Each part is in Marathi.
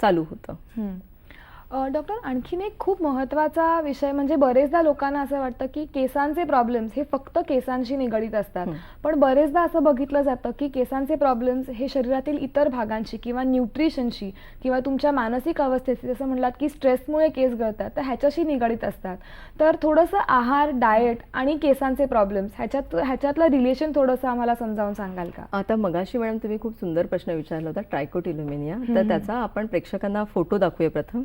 चालू होतं. डॉक्टर, आणखीन एक खूप महत्त्वाचा विषय म्हणजे बरेचदा लोकांना असं वाटतं की केसांचे प्रॉब्लेम्स हे फक्त केसांशी निगडीत असतात, पण बरेचदा असं बघितलं जातं की केसांचे प्रॉब्लेम्स हे शरीरातील इतर भागांशी किंवा न्यूट्रिशनशी किंवा तुमच्या मानसिक अवस्थेशी, जसं म्हणलात की स्ट्रेसमुळे केस गळतात, तर ह्याच्याशी निगडीत असतात. तर थोडंसं आहार, डाएट आणि केसांचे प्रॉब्लेम्स ह्याच्यातलं रिलेशन थोडंसं आम्हाला समजावून सांगाल का? आता मगाशी मॅडम तुम्ही खूप सुंदर प्रश्न विचारला होता, ट्रायकोटिलोमेनिया. तर त्याचा आपण प्रेक्षकांना फोटो दाखवूया प्रथम.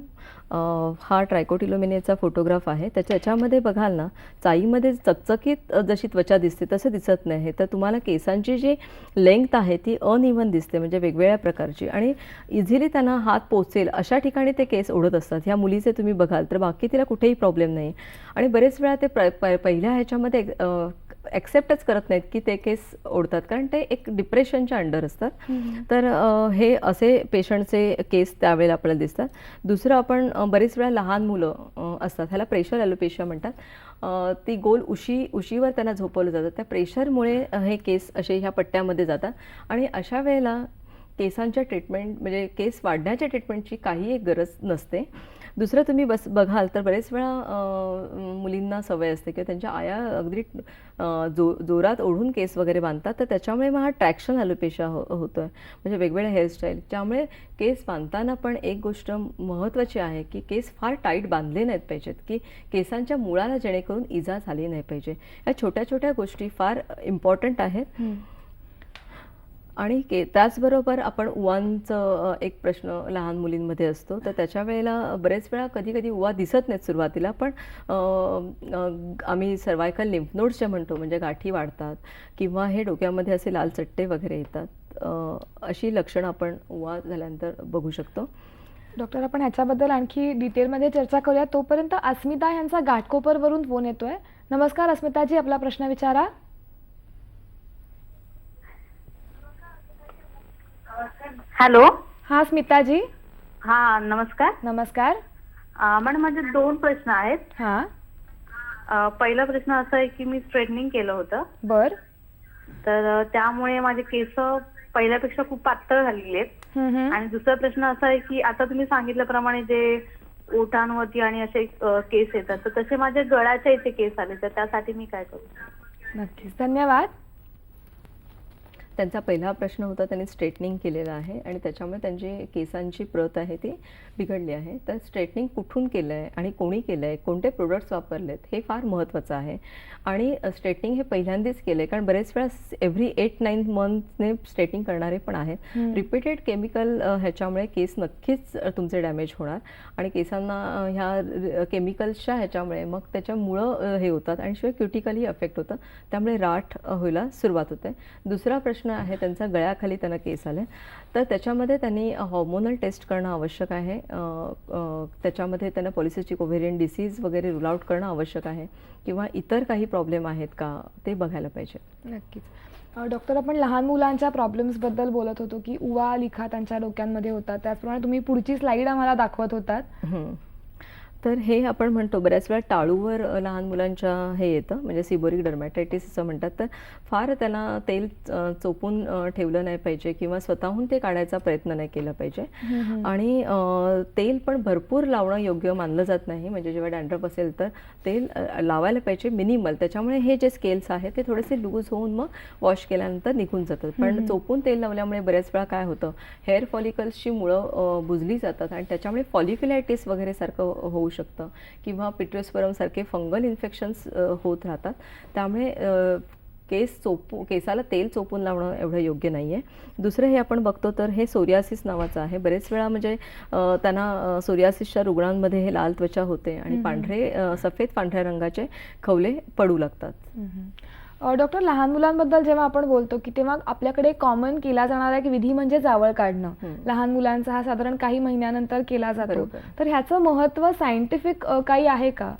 हा ट्रायकोटिलोमेनियाचा फोटोग्राफ आहे. त्याच्यामध्ये बघाल ना, चाईमध्ये चकचकीत जशी त्वचा दिसते तसं दिसत नाही. तर तुम्हाला केसांची जी लेंग्थ आहे ती अनइव्हन दिसते, म्हणजे वेगवेगळ्या प्रकारची, आणि इझिली त्यांना हात पोचेल अशा ठिकाणी ते केस ओढत असतात. ह्या मुलीचे तुम्ही बघाल तर बाकी तिला कुठेही प्रॉब्लेम नाही. आणि बरेच वेळा ते पहिल्या ह्याच्यामध्ये ॲक्सेप्टच करत नाहीत की ते केस ओढतात, कारण ते एक डिप्रेशनच्या अंडर असतात. तर हे असे पेशंटचे केस त्यावेळेला आपल्याला दिसतात. दुसरं, आपण बरेच वेळा लहान मुलं असतात, ह्याला प्रेशर ॲलोपेशिया म्हणतात. ती गोल उशीवर त्यांना झोपवलं जातं. त्या प्रेशरमुळे हे केस असे ह्या पट्ट्यामध्ये जातात, आणि अशा वेळेला केसांच्या ट्रीटमेंट म्हणजे केस वाढण्याच्या ट्रीटमेंटची काही एक गरज नसते. दुसरं, तुम्ही बघाल तर बरेच वेळा मुलींना सवय असते किंवा त्यांच्या आया अगदी जोरात ओढून केस वगैरे बांधतात, तर त्याच्यामुळे मग हा ट्रॅक्शन ॲलोपेशिया होतो आहे, म्हणजे वेगवेगळ्या हेअरस्टाईल. त्यामुळे केस बांधताना पण एक गोष्ट महत्त्वाची आहे की केस फार टाईट बांधले नाहीत पाहिजेत, की केसांच्या मुळाला जेणेकरून इजा झाली नाही पाहिजे. या छोट्या छोट्या गोष्टी फार इम्पॉर्टंट आहेत. आणि त्याचबरोबर आपण उवांचं एक प्रश्न लहान मुलींमध्ये असतो, तर त्याच्या वेळेला बरेच वेळा कधी उवा दिसत नाहीत सुरुवातीला, पण आम्ही सर्वायकल लिम्फ नोड्स जे म्हणतो, म्हणजे गाठी वाढतात किंवा हे डोक्यामध्ये असे लाल चट्टे वगैरे येतात, अशी लक्षणं आपण उवा झाल्यानंतर बघू शकतो. डॉक्टर, आपण ह्याच्याबद्दल आणखी डिटेलमध्ये चर्चा करूया. तोपर्यंत अस्मिता यांचा घाटकोपरवरून फोन येतोय. नमस्कार अस्मिताजी, आपला प्रश्न विचारा. हॅलो. हा स्मिताजी. हा, नमस्कार. नमस्कार. मॅडम, माझे 2 प्रश्न आहेत. पहिला प्रश्न असा आहे की मी स्ट्रेटनिंग केलं होतं. बर. तर त्यामुळे माझे केस पहिल्यापेक्षा खूप पातळ झालेले आहेत. आणि दुसरा प्रश्न असा आहे की आता तुम्ही सांगितल्याप्रमाणे जे ओठांवरती आणि असे केस येतात, तर तसे माझे गळ्याच्या इथे केस आले, तर त्यासाठी मी काय करू? नक्कीच, धन्यवाद. त्यांचा पहिला प्रश्न होता, त्यांनी स्ट्रेटनिंग केलेलं आहे आणि त्याच्यामुळे त्यांची केसांची प्रत आहे ती बिघडली आहे. तर स्ट्रेटनिंग कुठून केलं आहे आणि कोणी केलं आहे, कोणते प्रोडक्ट्स वापरलेत, हे फार महत्त्वाचं आहे. आणि स्ट्रेटनिंग हे पहिल्यांदाच केलं आहे, कारण बरेच वेळा एव्हरी 8-9 मंथने स्ट्रेटनिंग करणारे पण आहेत. रिपीटेड केमिकल ह्याच्यामुळे केस नक्कीच तुमचे डॅमेज होणार, आणि केसांना ह्या केमिकल्सच्या ह्याच्यामुळे मग त्याच्यामुळं हे होतात, आणि शिवाय क्युटिकलही अफेक्ट होतं, त्यामुळे राठ व्हायला सुरुवात होते. दुसरा प्रश्न आहे त्यांचा, गळ्याखाली त्यांना केस आले, तर त्याच्यामध्ये त्यांनी हॉर्मोनल टेस्ट करणं आवश्यक आहे. त्याच्यामध्ये त्यांना पॉलिसिस्टिक ओव्हेरियन डिसीज वगैरे रूल आउट करणं आवश्यक आहे, किंवा इतर काही प्रॉब्लेम आहेत का ते बघायला पाहिजे. नक्कीच. डॉक्टर, आपण लहान मुलांच्या प्रॉब्लेम्सबद्दल बोलत होतो की उवा लिखा त्यांच्या डोक्यांमध्ये होतात, त्याचप्रमाणे तुम्ही पुढची स्लाईड आम्हाला दाखवत होतात. तर हे आपण म्हणतो बऱ्याच वेळा टाळूवर लहान मुलांच्या हे येतं, म्हणजे सिबोरिक डर्मॅटायटिस असं म्हणतात. तर फार त्यांना तेल चोपून ठेवलं नाही पाहिजे, किंवा स्वतःहून ते काढायचा प्रयत्न नाही केला पाहिजे. आणि तेल पण भरपूर लावणं योग्य मानलं जात नाही, म्हणजे जेव्हा डॅन्ड्रफ असेल तर तेल लावायला पाहिजे मिनिमल. त्याच्यामुळे हे जे स्केल्स आहेत ते थोडेसे लूज होऊन मग वॉश केल्यानंतर निघून जातात. पण चोपून तेल लावल्यामुळे बऱ्याच वेळा काय होतं, हेअर फॉलिकल्सची मुळं बुजली जातात, आणि त्याच्यामुळे फॉलिक्युलायटिस वगैरे सारखं होऊ शकतं, किंवा पिट्रोस्परम सारखे फंगल इन्फेक्शन्स होत राहतात. त्यामुळे केसाला तेल चोपून लावणं एवढं योग्य नाही आहे. दुसरं हे आपण बघतो तर हे सोरियासिस नावाचं आहे. बरेच वेळा म्हणजे त्यांना सोरियासिसच्या रुग्णांमध्ये हे लाल त्वचा होते, आणि सफेद पांढऱ्या रंगाचे खवले पडू लागतात. डॉक्टर, लहान मुलांबद्दल जेव्हा आपण बोलतो की तेव्हा आपल्याकडे कॉमन केला जाणारा एक विधी म्हणजे जावळ काढणं. लहान मुलांचा हा साधारण काही महिन्यानंतर केला जातो. तर ह्याचं महत्त्व सायंटिफिक काही आहे का?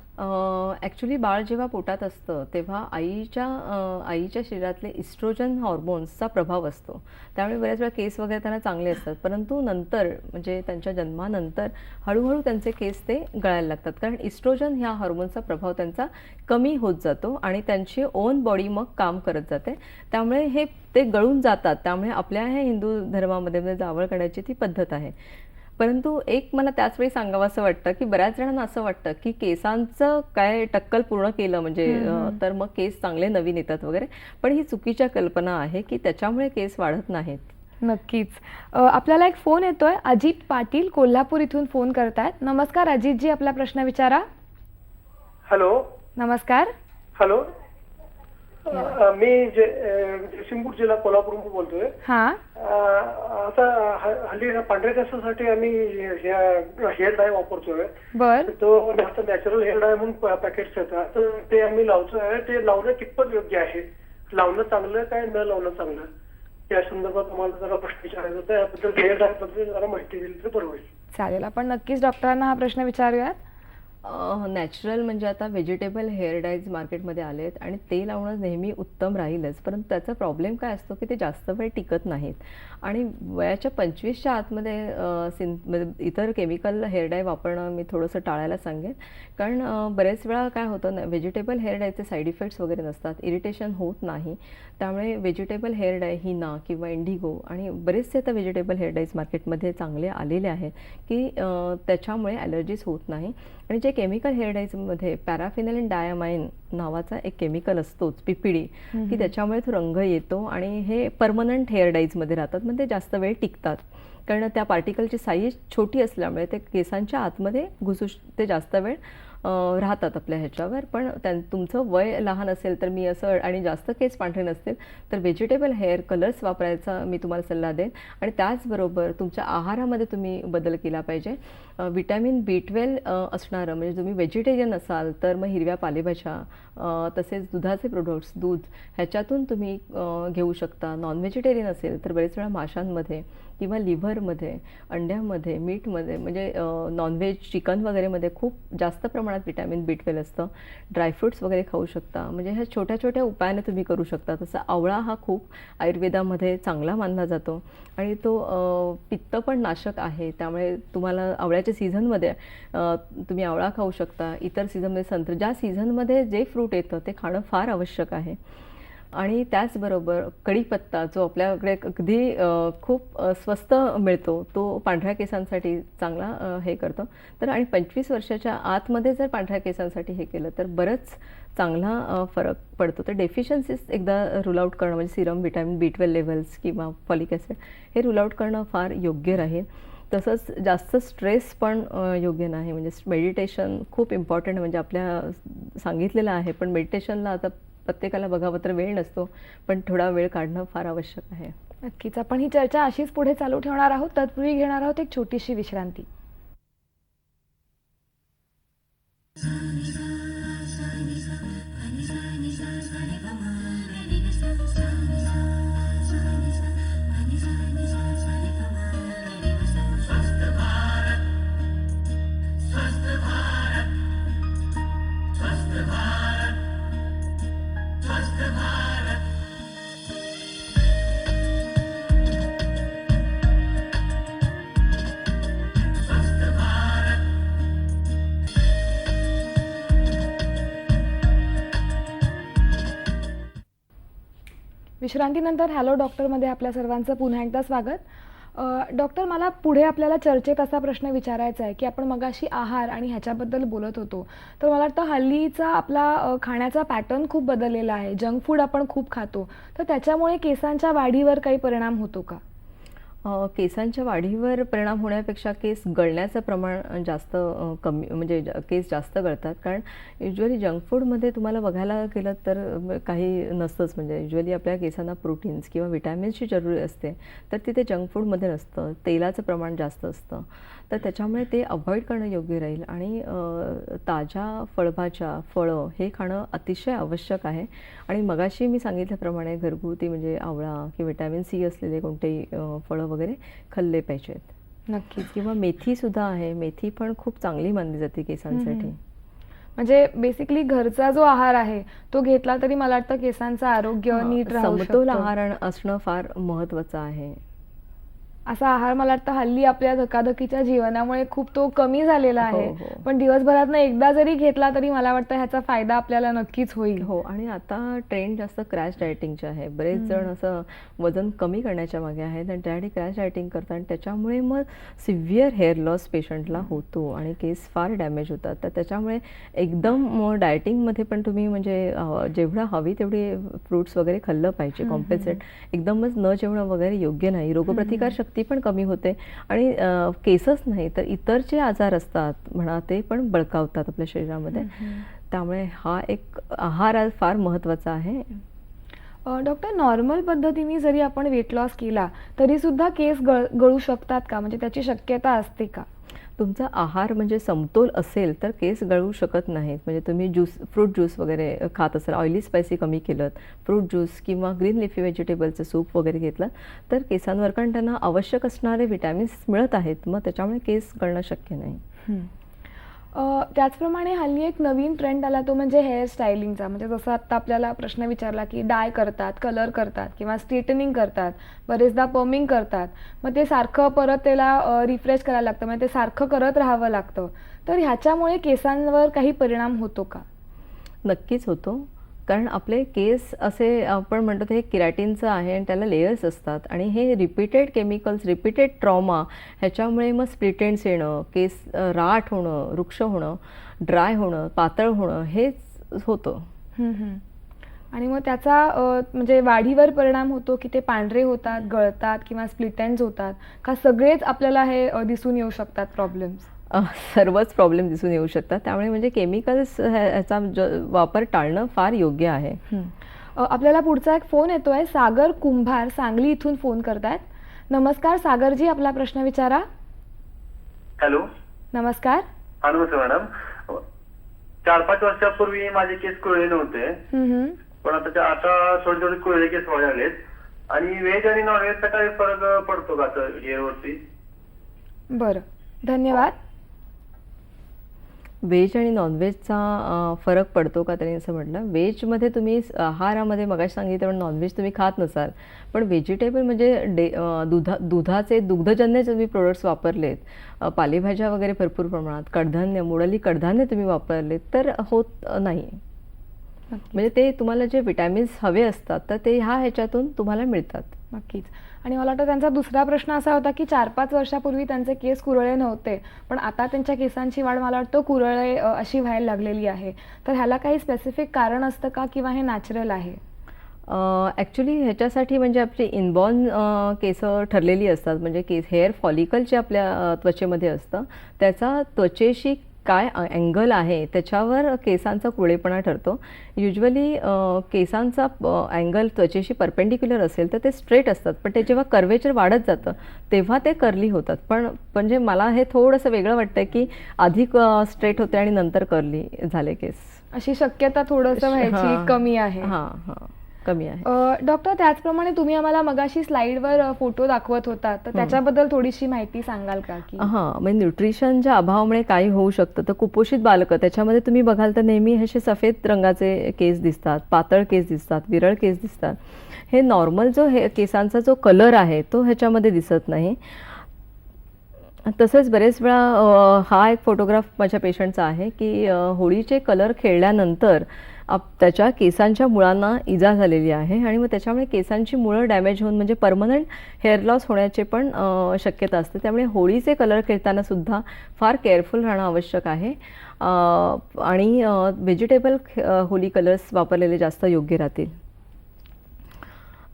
ॲक्च्युली बाळ जेव्हा पोटात असतं तेव्हा आईच्या शरीरातले इस्ट्रोजन हॉर्मोन्सचा प्रभाव असतो, त्यामुळे बऱ्याच वेळा केस वगैरे त्यांना चांगले असतात, परंतु नंतर म्हणजे त्यांच्या जन्मानंतर हळूहळू त्यांचे केस ते गळायला लागतात, कारण इस्ट्रोजन ह्या हॉर्मोनचा प्रभाव त्यांचा कमी होत जातो, आणि त्यांची ओन बॉडी मग काम करत जाते, त्यामुळे ते गळून जातात. त्यामुळे आपल्या ह्या हिंदू धर्मामध्ये जावळ काढायची ती पद्धत आहे. परंतु एक मला त्याचवेळी सांगावंसं वाटतं की बऱ्याच जणांना असं वाटतं की केसांचं काय टक्कल पूर्ण केलं म्हणजे तर मग केस चांगले नवीन येतात वगैरे, पण ही चुकीच्या कल्पना आहे की त्याच्यामुळे केस वाढत नाहीत. नक्कीच. आपल्याला एक फोन येतोय. अजित पाटील कोल्हापूर इथून फोन करतायत. नमस्कार अजितजी, आपला प्रश्न विचारा. हॅलो. नमस्कार. हॅलो. मी जयसिंगपूर जिल्हा कोल्हापूरमधून बोलतोय. हा. आता हल्ली पांढऱ्या केसासाठी आम्ही हेअर डाय वापरतोय. बर. तो जास्त नॅचरल हेअर डाय म्हणून पॅकेट्स येतात, तर ते आम्ही लावतोय. ते लावणं कितपत योग्य आहे? लावणं चांगलं काय न लावणं चांगलं? या संदर्भात तुम्हाला जरा प्रश्न विचारायचा होता. याबद्दल हेअर डाय बद्दल जरा माहिती दिली तर बरं होईल. चालेल, आपण नक्कीच डॉक्टरांना हा प्रश्न विचारूयात. नॅचरल म्हणजे आता व्हेजिटेबल हेअर डायज मार्केटमध्ये आले आहेत आणि ते लावणं नेहमी उत्तम राहीलच, परंतु त्याचा प्रॉब्लेम काय असतो की ते जास्त वेळ टिकत नाहीत आणि वयाच्या 25च्या आतमध्ये म्हणजे इतर केमिकल हेअर डाय वापरणं मी थोडंसं टाळायला सांगेन. कारण बरेच वेळा काय होतं ना, व्हेजिटेबल हेअर डायचे साईड इफेक्ट्स वगैरे नसतात, इरिटेशन होत नाही. त्यामुळे व्हेजिटेबल हेअर डाय हिना किंवा इंडिगो आणि बरेचसे आता व्हेजिटेबल हेअर डायज मार्केटमध्ये चांगले आलेले आहेत की त्याच्यामुळे ॲलर्जीज होत नाही. आणि जे केमिकल हेअर डायजमध्ये पॅराफिनॅलिन डायामाइन नावाचा एक केमिकल असतोच, PPD, की त्याच्यामुळे तो रंग येतो आणि हे परमनंट हेअर डायजमध्ये राहतात, म्हणजे जास्त वेळ टिकतात. कारण त्या पार्टिकलची साईज छोटी असल्यामुळे ते केसांच्या आतमध्ये ते जास्त वेळ राहतात आपल्या ह्याच्यावर. पण तुमचं वय लहान असेल तर मी असं आणि जास्त केस पांढरे नसतील तर व्हेजिटेबल हेअर कलर्स वापरायचा मी तुम्हाला सल्ला देईन. आणि त्याचबरोबर तुमच्या आहारामध्ये तुम्ही बदल केला पाहिजे. विटॅमिन B12 असणारं, म्हणजे तुम्ही व्हेजिटेरियन असाल तर मग हिरव्या पालेभाज्या, तसेच दुधाचे प्रोडक्ट्स, दूध ह्याच्यातून तुम्ही घेऊ शकता. नॉन व्हेजिटेरियन असेल तर बरेच वेळा माशांमध्ये किंवा लिव्हरमध्ये, अंड्यामध्ये, मीटमध्ये, म्हणजे नॉनव्हेज चिकन वगैरेमध्ये खूप जास्त प्रमाणात विटॅमिन B12 असतं. ड्रायफ्रूट्स वगैरे खाऊ शकता. म्हणजे ह्या छोट्या छोट्या उपायाने तुम्ही करू शकता. तसं आवळा हा खूप आयुर्वेदामध्ये चांगला मानला जातो आणि तो पित्त पण नाशक आहे. त्यामुळे तुम्हाला आवळ्याच्या सीझनमध्ये तुम्ही आवळा खाऊ शकता. इतर सीझनमध्ये संत्र, ज्या सीझनमध्ये जे फ्रूट येतं ते खाणं फार आवश्यक आहे. आणि त्याचबरोबर कढीपत्ता जो आपल्याकडे अगदी खूप स्वस्त मिळतो, तो पांढऱ्या केसांसाठी चांगला हे करतो. तर आणि 25 वर्षाच्या आतमध्ये जर पांढऱ्या केसांसाठी हे केलं तर बरंच चांगला फरक पडतो. तर डेफिशियन्सीज एकदा रूल आउट करणं, म्हणजे सिरम विटॅमिन B12 लेवल्स किंवा फॉलिक ॲसिड हे रूल आउट करणं फार योग्य राहील. तसंच जास्त स्ट्रेस पण योग्य नाही. म्हणजे मेडिटेशन खूप इम्पॉर्टंट, म्हणजे आपल्या सांगितलेलं आहे, पण मेडिटेशनला आता प्रत्येकाला बघावं तर वेळ नसतो, पण थोडा वेळ काढणं फार आवश्यक आहे. नक्कीच, आपण ही चर्चा अशीच पुढे चालू ठेवणार आहोत. तत्पूर्वी घेणार आहोत एक छोटीशी विश्रांती. विश्रांतीनंतर हॅलो डॉक्टरमध्ये आपल्या सर्वांचं पुन्हा एकदा स्वागत. डॉक्टर, मला पुढे आपल्याला चर्चेत असा प्रश्न विचारायचा आहे की आपण मगाशी आहार आणि ह्याच्याबद्दल बोलत होतो, तर मला वाटतं हल्लीचा आपला खाण्याचा पॅटर्न खूप बदललेला आहे. जंक फूड आपण खूप खातो, तर त्याच्यामुळे केसांच्या वाढीवर काही परिणाम होतो का? केसांच्या वाढीवर परिणाम होण्यापेक्षा केस गळण्याचं प्रमाण जास्त कमी, म्हणजे केस जास्त गळतात. कारण युजली जंक फूडमध्ये तुम्हाला बघायला गेलं तर काही नसतंच. म्हणजे युजली आपल्या केसांना प्रोटीन्स किंवा विटॅमिन्सची जरुरी असते, तर तिथे जंक फूडमध्ये नसतं. तेलाचं प्रमाण जास्त असतं, तर त्याच्यामुळे ते अवॉइड करणं योग्य राहील. आणि ताज्या फळभाज्या, फळं हे खाणं अतिशय आवश्यक आहे. आणि मगाशी मी सांगितल्याप्रमाणे घरगुती म्हणजे आवळा किंवा विटॅमिन C असलेले कोणतेही फळं वगैरे खाल्ले पाहिजेत. नक्कीच. किंवा मेथीसुद्धा आहे. मेथी पण खूप चांगली मानली जाते केसांसाठी. म्हणजे बेसिकली घरचा जो आहार आहे तो घेतला तरी मला वाटतं केसांचं आरोग्य नीट राहू शकतं. समतोल आहार असणं फार महत्त्वाचं आहे. असा आहार मला वाटतं हल्ली आपल्या धकाधकीच्या जीवनामुळे खूप तो कमी झालेला आहे. हो, हो. पण दिवसभरातनं एकदा जरी घेतला तरी मला वाटतं ह्याचा फायदा आपल्याला नक्कीच होईल. हो, आणि आता ट्रेंड जास्त क्रॅश डायटिंगचे आहे. बरेच जण असं वजन कमी करण्याच्या मागे आहेत आणि त्यासाठी क्रॅश डायटिंग करतात आणि त्याच्यामुळे मग सिव्हिअर हेअर लॉस पेशंटला होतो आणि केस फार डॅमेज होतात. तर त्याच्यामुळे एकदम डायटिंगमध्ये पण तुम्ही म्हणजे जेवढं हवी तेवढे फ्रुट्स वगैरे खाल्लं पाहिजे. कॉम्पेन्सेट एकदमच न जेवणं वगैरे योग्य नाही. रोगप्रतिकार शक्ती पण कमी होते आणि केसच नाही तर इतर जे आजार असतात म्हणा ते पण बळकावतात आपल्या शरीरामध्ये. त्यामुळे हा एक आहार फार महत्त्वाचा आहे. डॉक्टर, नॉर्मल पद्धतीने जरी आपण वेट लॉस केला तरी सुद्धा केस गळू शकतात का? म्हणजे त्याची शक्यता असते का? तुमचा आहार म्हणजे समतोल असेल तर केस गळू शकत नाहीत. म्हणजे तुम्ही फ्रूट ज्यूस वगैरे खात असाल, ऑइली स्पायसी कमी केलं, फ्रूट ज्यूस किंवा ग्रीन लिफी व्हेजिटेबलचं सूप वगैरे घेतलं तर केसांवर, कारण त्यांना आवश्यक असणारे विटॅमिन्स मिळत आहेत, मग त्याच्यामुळे केस गळणं शक्य नाही. त्याचप्रमाणे हल्ली एक नवीन ट्रेंड आला तो म्हणजे हेअर स्टायलिंगचा. म्हणजे जसं आत्ता आपल्याला प्रश्न विचारला की डाय करतात, कलर करतात किंवा स्ट्रेटनिंग करतात, बरेचदा पर्मिंग करतात. मग ते सारखं परत त्याला रिफ्रेश करायला लागतं, म्हणजे ते सारखं करत राहावं लागतं. तर ह्याच्यामुळे केसांवर काही परिणाम होतो का? नक्कीच होतो, कारण आपले केस असे आपण म्हणतो ते केराटिनचं आहे आणि त्याला लेयर्स असतात आणि हे रिपीटेड केमिकल्स, रिपीटेड ट्रॉमा ह्याच्यामुळे मग स्प्लिट एंड्स येणं, केस राठ होणं, वृक्ष होणं, ड्राय होणं, पातळ होणं हेच होतं. आणि मग त्याचा म्हणजे वाढीवर परिणाम होतो की ते पांढरे होतात, गळतात किंवा स्प्लिट एंड्स होतात का? सगळेच आपल्याला हे दिसून येऊ शकतात प्रॉब्लेम्स? सर्वच प्रॉब्लेम दिसून येऊ शकतात. त्यामुळे म्हणजे केमिकल्स ह्याचा वापर टाळणं फार योग्य आहे. आपल्याला पुढचा एक फोन येतोय. सागर कुंभार सांगली इथून फोन करतायत. नमस्कार सागरजी, आपला प्रश्न विचारा. हॅलो. नमस्कार. हा, नमस्कार मॅडम. 4-5 वर्षापूर्वी माझे केस कुरळे नव्हते, पण आता थोडे थोडे कुरळे केस व्हायला लागलेत. आणि व्हेज आणि नॉन व्हेजचा काही फरक पडतो का हेअरवरती? बरं, धन्यवाद. व्हेज आणि नॉनव्हेजचा फरक पडतो का त्यांनी असं म्हटलं. व्हेजमध्ये तुम्ही आहारामध्ये मगाशी सांगितलं पण नॉनव्हेज तुम्ही खात नसाल, पण व्हेजिटेबल म्हणजे दुधाचे दुग्धजन्य तुम्ही प्रोडक्ट्स वापरलेत, पालेभाज्या वगैरे भरपूर प्रमाणात, कडधान्य, मुळाली कडधान्य तुम्ही वापरलेत तर होत नाही. म्हणजे ते तुम्हाला जे विटॅमिन्स हवे असतात तर ते ह्याच्यातून तुम्हाला मिळतात. नक्कीच. आणि मला वाटतं त्यांचा दुसरा प्रश्न असा होता की 4-5 वर्षापूर्वी त्यांचे केस कुरळे नव्हते, पण आता त्यांच्या केसांची वाढ मला वाटतं कुरळे अशी व्हायला लागलेली आहे. तर ह्याला काही स्पेसिफिक कारण असतं का किंवा हे नॅचरल आहे? ॲक्च्युली ह्याच्यासाठी म्हणजे आपली इनबॉर्न केसं ठरलेली असतात. म्हणजे हेअर फॉलिकल जे आपल्या त्वचेमध्ये असतं त्याचा त्वचेशी काय अँगल आहे त्याच्यावर केसांचा कुरळेपणा ठरतो. युजली केसांचा अँगल त्वचेशी परपेंडिक्युलर असेल तर ते स्ट्रेट असतात, पण ते जेव्हा कर्वेचर वाढत जातं तेव्हा ते कर्ली होतात. पण म्हणजे मला हे थोडंसं वेगळं वाटतं की आधी स्ट्रेट होते आणि नंतर कर्ली झाले केस. अशी शक्यता थोडंसं व्हायची कमी आहे. कमी आहे. डॉक्टर, त्याचप्रमाणे तुम्ही आम्हाला मगाशी स्लाईडवर फोटो दाखवत होता, तर त्याच्याबद्दल थोडीशी माहिती सांगाल का? की म्हणजे न्यूट्रिशनच्या अभावामुळे काही होऊ शकतं. तर कुपोषित बालकं त्याच्यामध्ये तुम्ही बघाल तर नेहमी असे सफेद रंगाचे केस दिसतात, पातळ केस दिसतात, विरळ केस दिसतात. हे नॉर्मल जो केसांचा जो कलर आहे तो ह्याच्यामध्ये दिसत नाही. तसेच बरेच वेळा हा एक फोटोग्राफ माझ्या पेशंटचा आहे की होळीचे कलर खेळल्यानंतर त्याच्या केसांच्या मुळांना इजा झालेली आहे आणि मग त्याच्यामुळे केसांची मुळं डॅमेज होऊन म्हणजे परमनंट हेअर लॉस होण्याचे पण शक्यता असते. त्यामुळे होळीचे कलर खेळताना सुद्धा फार केअरफुल राहणं आवश्यक आहे आणि व्हेजिटेबल होली कलर्स वापरलेले जास्त योग्य राहतील.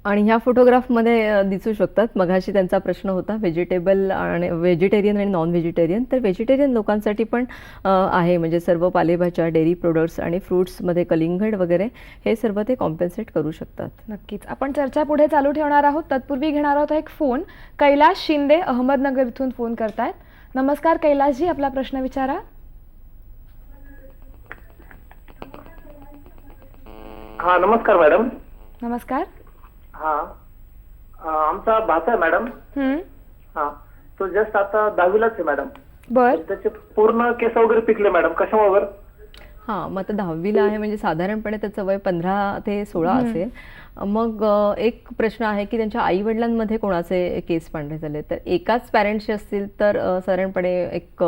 आणि ह्या फोटोग्राफमध्ये दिसू शकतात. मगाशी त्यांचा प्रश्न होता व्हेजिटेबल आणि व्हेजिटेरियन आणि नॉन व्हेजिटेरियन. तर व्हेजिटेरियन लोकांसाठी पण आहे, म्हणजे सर्व पालेभाज्या, डेअरी प्रोडक्ट्स आणि फ्रूट्समध्ये कलिंगड वगैरे हे सर्व ते कॉम्पेन्सेट करू शकतात. नक्कीच. आपण चर्चा पुढे चालू ठेवणार आहोत. तत्पूर्वी घेणार आहोत एक फोन. कैलाश शिंदे अहमदनगर इथून फोन करतायत. नमस्कार कैलाशजी, आपला प्रश्न विचारा. हा, नमस्कार मॅडम. नमस्कार. हा, आमचा भाचा आहे मॅडम. हा, तो जस्ट आता 10वीलाच आहे मॅडम. बर. त्याचे पूर्ण केस वगैरे पिकले मॅडम, कशामुळे? हां, मग आता 10वीला आहे म्हणजे साधारणपणे त्याचं वय 15 ते 16 असेल. मग एक प्रश्न आहे की त्यांच्या आई-वडिलांमध्ये कोणाचे केस पांढरे झाले. तर एकाच पॅरेंट्सचे असतील तर साधारणपणे एक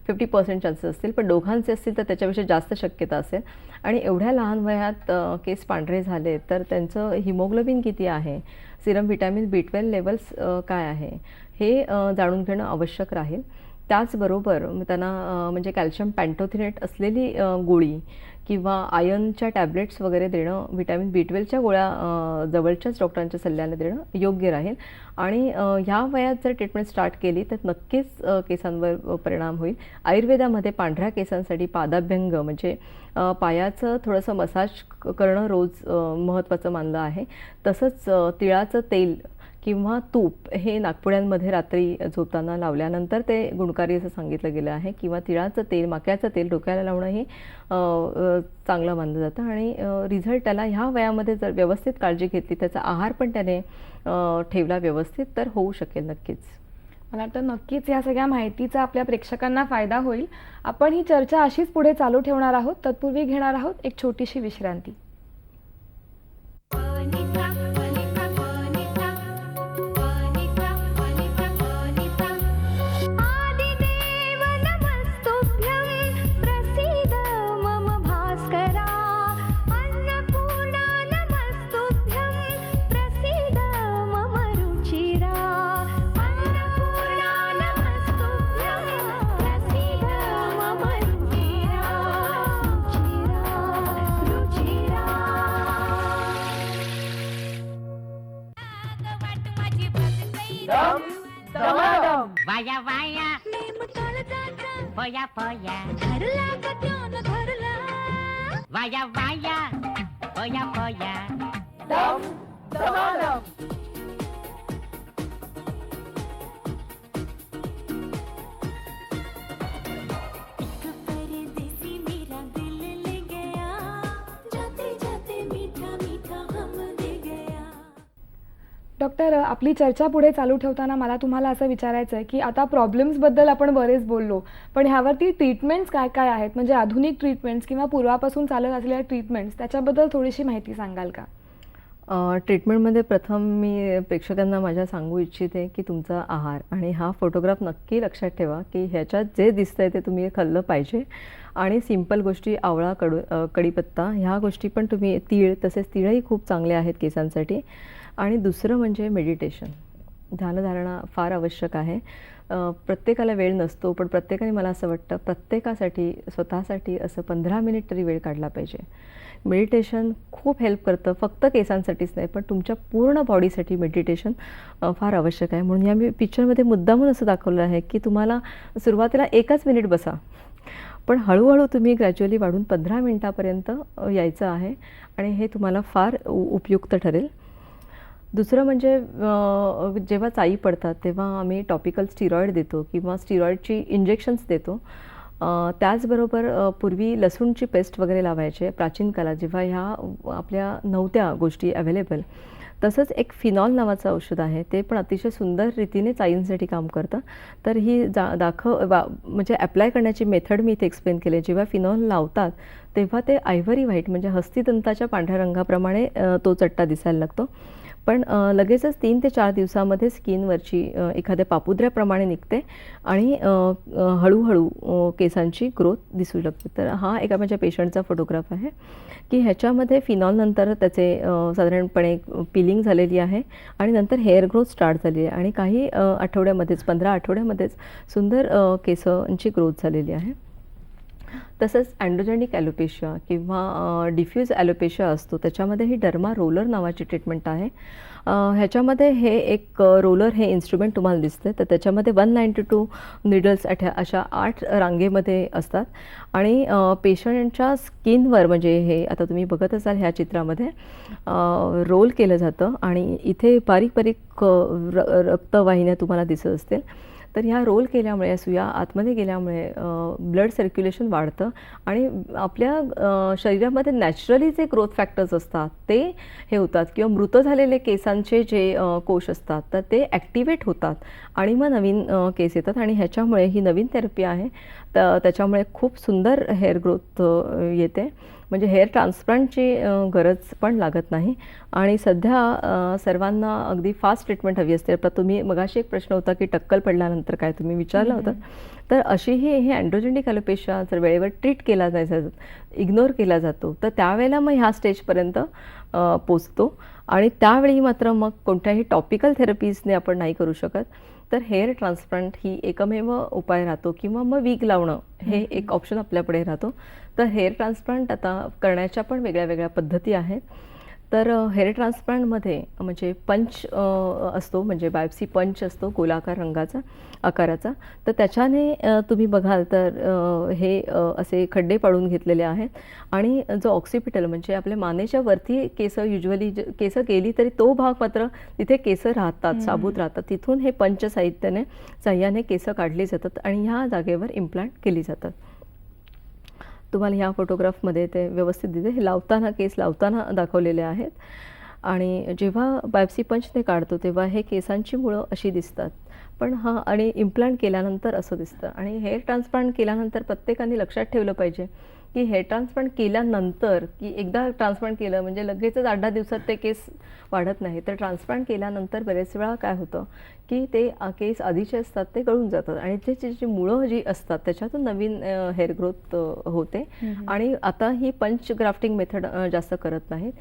50% चान्सेस असतील. पण दोघांचे असतील तर त्याच्यापेक्षा जास्त शक्यता असेल. आणि एवढ्या लहान वयात केस पांढरे झाले तर त्यांचं हिमोग्लोबिन किती आहे, सिरम व्हिटॅमिन B12 लेवल्स काय आहे, हे जाणून घेणं आवश्यक राहील. त्याचबरोबर त्यांना म्हणजे कॅल्शियम पॅन्टोथिनेट असलेली गोळी किंवा आयर्नच्या टॅब्लेट्स वगैरे देणं, व्हिटॅमिन B12च्या गोळ्या जवळच्याच डॉक्टरांच्या सल्ल्याने देणं योग्य राहील. आणि ह्या वयात जर ट्रीटमेंट स्टार्ट केली तर नक्कीच केसांवर परिणाम होईल. आयुर्वेदामध्ये पांढऱ्या केसांसाठी पादाभ्यंग म्हणजे पायाचं थोडंसं मसाज करणं रोज महत्त्वाचं मानलं आहे. तसंच तिळाचं तेल किंवा तूप हे नाकपुड्यांमध्ये रात्री झोपताना लावल्यानंतर ते गुणकारी असं सांगितलं गेलं आहे. किंवा तिळाचं तेल, माक्याचं तेल डोक्याला लावणं हे चांगलं मानलं जातं. आणि रिझल्ट त्याला ह्या वयामध्ये जर व्यवस्थित काळजी घेतली, त्याचा आहार पण त्याने ठेवला व्यवस्थित, तर होऊ शकेल नक्कीच. मला वाटतं नक्कीच या सगळ्या माहितीचा आपल्या प्रेक्षकांना फायदा होईल. आपण ही चर्चा अशीच पुढे चालू ठेवणार आहोत. तत्पूर्वी घेणार आहोत एक छोटीशी विश्रांती. वाया वाया पोया पोया वाया वाया पोया पोया डॉक्टर, आपली चर्चा पुढे चालू ठेवताना मला तुम्हाला असं विचारायचं आहे की आता प्रॉब्लेम्सबद्दल आपण बरेच बोललो, पण ह्यावरती ट्रीटमेंट्स काय काय आहेत, म्हणजे आधुनिक ट्रीटमेंट्स किंवा पूर्वापासून चालत असलेल्या ट्रीटमेंट्स, त्याच्याबद्दल थोडीशी माहिती सांगाल का? ट्रीटमेंटमध्ये प्रथम मी प्रेक्षकांना माझ्या सांगू इच्छिते की तुमचा आहार आणि हा फोटोग्राफ नक्की लक्षात ठेवा की ह्याच्यात जे दिसतंय ते तुम्ही खाल्लं पाहिजे. आणि सिंपल गोष्टी आवळा, कढीपत्ता ह्या गोष्टी पण तुम्ही, तीळ, तसेच तिळही खूप चांगले आहेत केसांसाठी. आणि दुसरं म्हणजे मेडिटेशन, ध्यानधारणा फार आवश्यक आहे. प्रत्येकाला वेळ नसतो, पण प्रत्येकाने, मला असं वाटतं, प्रत्येकासाठी स्वतःसाठी असं 15 मिनिट तरी वेळ काढला पाहिजे. मेडिटेशन खूप हेल्प करतं, फक्त केसांसाठीच नाही पण तुमच्या पूर्ण बॉडीसाठी मेडिटेशन फार आवश्यक आहे. म्हणून या मी पिक्चरमध्ये मुद्दामून असं दाखवलं आहे की तुम्हाला सुरुवातीला 1च मिनिट बसा, पण हळूहळू तुम्ही ग्रॅज्युअली वाढून 15 मिनिटापर्यंत यायचं आहे आणि हे तुम्हाला फार उपयुक्त ठरेल. दुसरं म्हणजे जेव्हा चाई पडतात तेव्हा आम्ही टॉपिकल स्टिरॉइड देतो किंवा स्टिरॉइडची इंजेक्शन्स देतो. त्याचबरोबर पूर्वी लसूणची पेस्ट वगैरे लावायचे प्राचीन काळात, जेव्हा ह्या आपल्या नव्हत्या गोष्टी अवेलेबल. तसंच एक फिनॉल नावाचं औषध आहे, ते पण अतिशय सुंदर रीतीने चाईंसाठी काम करतं. तर ही म्हणजे ॲप्लाय करण्याची मेथड मी इथे एक्सप्लेन केली. जेव्हा फिनॉल लावतात तेव्हा ते आयव्हरी व्हाईट म्हणजे हस्तिदंताच्या पांढऱ्या रंगाप्रमाणे तो चट्टा दिसायला लागतो, पण लगेचच 3 ते 4 दिवसामध्ये स्किनवरची एखाद्या पापुद्र्याप्रमाणे निघते आणि हळूहळू केसांची ग्रोथ दिसू लागते. तर हा एका माझ्या पेशंटचा फोटोग्राफ आहे की ह्याच्यामध्ये फिनॉलनंतर त्याचे साधारणपणे पिलिंग झालेली आहे आणि नंतर हेअर ग्रोथ स्टार्ट झाली आहे आणि काही आठवड्यामध्येच, 15 आठवड्यामध्येच सुंदर केसांची ग्रोथ झालेली आहे. तसंच अँड्रोजेनिक ॲलोपेशिया किंवा डिफ्यूज ॲलोपेशिया असतो, त्याच्यामध्ये ही डर्मा रोलर नावाची ट्रीटमेंट आहे. ह्याच्यामध्ये हे एक रोलर हे इन्स्ट्रुमेंट तुम्हाला दिसतं, तर त्याच्यामध्ये 192 निडल्स अशा 8 रांगेमध्ये असतात आणि पेशंटच्या स्किनवर, म्हणजे हे आता तुम्ही बघत असाल ह्या चित्रामध्ये, रोल केलं जातं आणि इथे बारीक बारीक रक्तवाहिन्या तुम्हाला दिसत असतील. तर ह्या रोल केल्यामुळे, सुया आतमध्ये गेल्यामुळे ब्लड सर्क्युलेशन वाढतं आणि आपल्या शरीरामध्ये नॅचरली जे ग्रोथ फॅक्टर्स असतात ते हे होतात, किंवा मृत झालेले केसांचे जे कोश असतात तर ते ॲक्टिवेट होतात आणि मग नवीन केस येतात. आणि ह्याच्यामुळे ही नवीन थेरपी आहे, तर त्याच्यामुळे खूप सुंदर हेअर ग्रोथ येते. म्हणजे हेअर ट्रान्सप्लांटची गरज पण लागत नाही. आणि सध्या सर्वांना अगदी फास्ट ट्रीटमेंट हवी असते. पण तुम्ही मगाशी एक प्रश्न होता की टक्कल पडल्यानंतर काय तुम्ही विचारलं होतं, तर अशीही हे अँड्रोजेनिक ॲलोपेशिया जर वेळेवर ट्रीट केला जायचा, इग्नोर केला जातो, तर त्यावेळेला मग ह्या स्टेजपर्यंत पोचतो. आणि त्यावेळी मात्र मग कोणत्याही टॉपिकल थेरपीजने आपण नाही करू शकत. तर हेअर ट्रान्सप्लांट ही एकमेव उपाय राहतो, किंवा मग वीग लावणं हे एक ऑप्शन आपल्यापुढे राहतो. तर हेअर ट्रान्सप्लांट आता करण्याच्या पण वेगळ्या वेगळ्या पद्धती आहेत. तर हेअर ट्रान्सप्लांटमध्ये म्हणजे पंच असतो, म्हणजे बायोप्सी पंच असतो गोलाकार रंगाचा आकाराचा. तर त्याच्याने तुम्ही बघाल तर हे असे खड्डे पाडून घेतलेले आहेत. आणि जो ऑक्सिपिटल म्हणजे आपल्या मानेच्या वरती केस युजली केस गेली तरी तो भाग मात्र तिथे केस राहतात, साबूत राहतात. तिथून हे पंच साह्याने केस काढली जातात आणि ह्या जागेवर इम्प्लांट केली जातात. तुम्हाला ह्या फोटोग्राफमध्ये ते व्यवस्थित दिले, हे लावताना केस लावताना दाखवलेले आहेत. आणि जेव्हा बायोप्सी पंचने काढतो तेव्हा हे केसांची मुळं अशी दिसतात, पण आणि इम्प्लांट केल्यानंतर असं दिसतं. आणि हेअर ट्रान्सप्लांट केल्यानंतर प्रत्येकाने लक्षात ठेवलं पाहिजे की हेअर ट्रान्सप्लांट केल्यानंतर, की एकदा ट्रान्सप्लांट केलं म्हणजे लगेचच 8-10 दिवसात ते केस वाढत नाही. तर ट्रान्सप्लांट केल्यानंतर बरेच वेळा काय होतं की ते केस आधीचे असतात ते गळून जातात आणि जी मुळं जी असतात त्याच्यातून नवीन हेअर ग्रोथ होते. आणि आता ही पंच ग्राफ्टिंग मेथड जास्त करत नाहीत.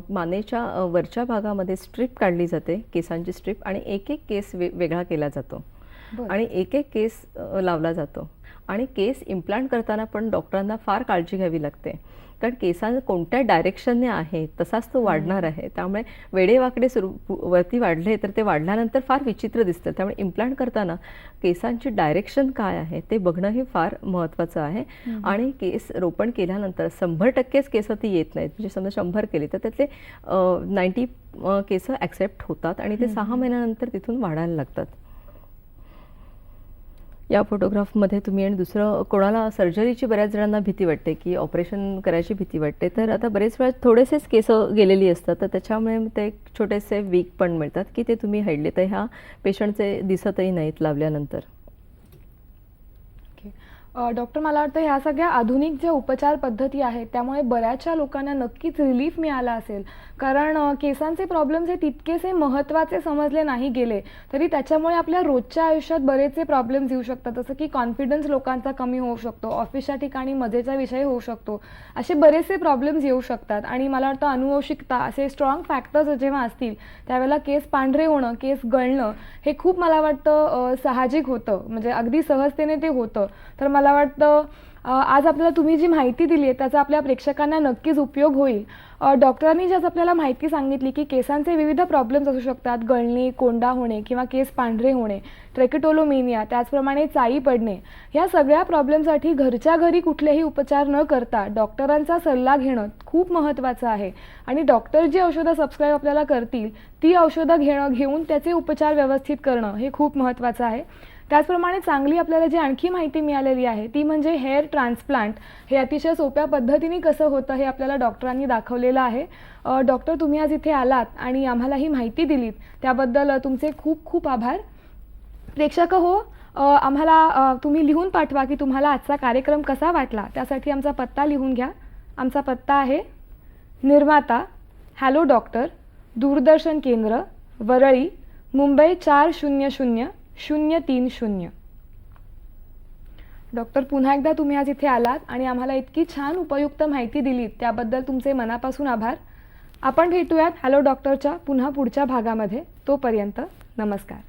मानेच्या वरच्या भागामध्ये स्ट्रीप काढली जाते, केसांची स्ट्रीप, आणि एक एक केस वेगळा केला जातो आणि एक एक केस लावला जातो. आणि केस इम्प्लांट करताना पण डॉक्टरांना फार काळजी घ्यावी लागते, कारण केसांना कोणत्या डायरेक्शनने आहे तसाच तो वाढणार आहे. त्यामुळे वेडेवाकडे वरती वाढले तर ते वाढल्यानंतर फार विचित्र दिसतं. त्यामुळे इम्प्लांट करताना केसांची डायरेक्शन काय आहे ते बघणंही फार महत्त्वाचं आहे. आणि केस रोपण केल्यानंतर 100%च केस ती येत नाहीत. म्हणजे समजा 100 केले तर त्यातले 90 केस ॲक्सेप्ट होतात आणि ते 6 महिन्यानंतर तिथून वाढायला लागतात. या फोटोग्राफमध्ये तुम्ही, आणि दुसरं कोणाला सर्जरीची बऱ्याच जणांना भीती वाटते की ऑपरेशन करायची भीती वाटते, तर आता बरेच वेळा थोडेसेच केस गेलेली असतात, तर त्याच्यामुळे ते एक छोटेसे वीक पण मिळतात की ते तुम्ही हडले तर ह्या पेशंटचे दिसतही नाहीत लावल्यानंतर. डॉक्टर, मला वाटतं ह्या सगळ्या आधुनिक ज्या उपचार पद्धती आहेत त्यामुळे बऱ्याचशा लोकांना नक्कीच रिलीफ मिळाला असेल, कारण केसांचे प्रॉब्लेम्स हे तितकेसे महत्त्वाचे समजले नाही गेले तरी त्याच्यामुळे आपल्या रोजच्या आयुष्यात बरेचसे प्रॉब्लेम्स येऊ शकतात. जसं की कॉन्फिडन्स लोकांचा कमी होऊ शकतो, ऑफिसच्या ठिकाणी मजेचा विषय होऊ शकतो, असे बरेचसे प्रॉब्लेम्स येऊ शकतात. आणि मला वाटतं अनुवंशिकता असे स्ट्रॉंग फॅक्टर्स जेव्हा असतील त्यावेळेला केस पांढरे होणं, केस गळणं हे खूप मला वाटतं साहजिक होतं, म्हणजे अगदी सहजतेने ते होतं. तर मला वाटतं आज आपल्याला तुम्ही जी माहिती दिली आहे त्याचा आपल्या प्रेक्षकांना नक्कीच उपयोग होईल. डॉक्टरांनी जी आज आपल्याला माहिती सांगितली की केसांचे विविध प्रॉब्लेम्स असू शकतात, गळणे, कोंडा होणे किंवा केस पांढरे होणे, ट्रेकिटोलोमेनिया, त्याचप्रमाणे चाई पडणे, या सगळ्या प्रॉब्लेमसाठी घरच्या घरी कुठलेही उपचार न करता डॉक्टरांचा सल्ला घेणं खूप महत्त्वाचं आहे. आणि डॉक्टर जी औषधं सबस्क्राईब आपल्याला करतील ती औषधं घेऊन त्याचे उपचार व्यवस्थित करणं हे खूप महत्त्वाचं आहे. त्याचप्रमाणे चांगली आपल्याला जी आणखी माहिती मिळालेली आहे ती म्हणजे हेअर ट्रान्सप्लांट हे अतिशय सोप्या पद्धतीने कसं होतं हे आपल्याला डॉक्टरांनी दाखवलेलं आहे. डॉक्टर, तुम्ही आज इथे आलात आणि आम्हाला ही माहिती दिलीत त्याबद्दल तुमचे खूप खूप आभार. प्रेक्षक हो, आम्हाला तुम्ही लिहून पाठवा की तुम्हाला आजचा कार्यक्रम कसा वाटला. त्यासाठी आमचा पत्ता लिहून घ्या. आमचा पत्ता आहे निर्माता हॅलो डॉक्टर, दूरदर्शन केंद्र, वरळी, मुंबई 400030. डॉक्टर, पुन्हा एकदा तुम्ही आज इथे आलात आणि आम्हाला इतकी छान उपयुक्त माहिती दिलीत त्याबद्दल तुमचे मनापासून आभार. आपण भेटूयात हॅलो डॉक्टरच्या पुन्हा पुढच्या भागामध्ये. तोपर्यंत नमस्कार.